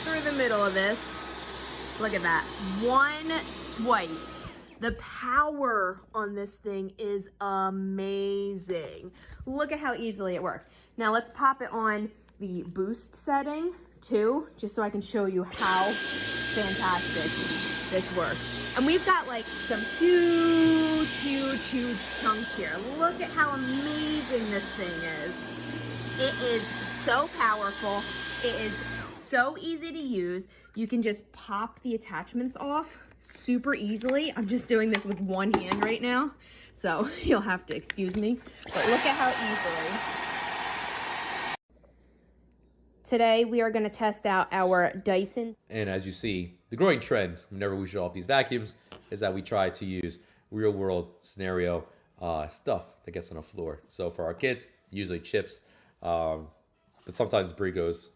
through the middle of this. Look at that. One swipe. The power on this thing is amazing. Look at how easily it works. Now let's pop it on the boost setting too, just so I can show you how fantastic this works. And we've got like some huge chunk here. Look at how amazing this thing is. It is so powerful. It is so easy to use. You can just pop the attachments off super easily. I'm just doing this with one hand right now, so you'll have to excuse me. But look at how easily. Today we are going to test out our Dyson. And as you see, the growing trend whenever we show off these vacuums is that we try to use real world scenario stuff that gets on the floor. So for our kids, usually chips, but sometimes Brie goes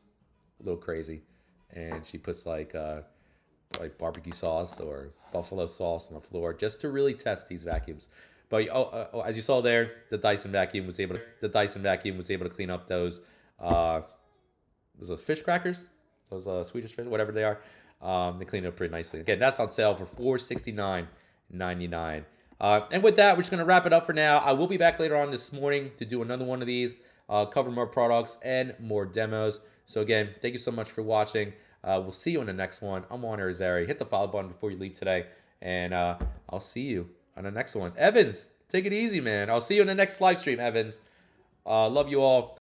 a little crazy and she puts like barbecue sauce or buffalo sauce on the floor just to really test these vacuums. But as you saw there, the Dyson vacuum was able to clean up those fish crackers, those Swedish fish, whatever they are. They clean it up pretty nicely. Again, that's on sale for $469.99. And with that, we're just gonna wrap it up for now. I will be back later on this morning to do another one of these, cover more products and more demos. So again, thank you so much for watching. We'll see you in the next one. I'm Juan Arizari. Hit the follow button before you leave today, and I'll see you on the next one. Evans, take it easy, man. I'll see you in the next live stream, Evans. Love you all.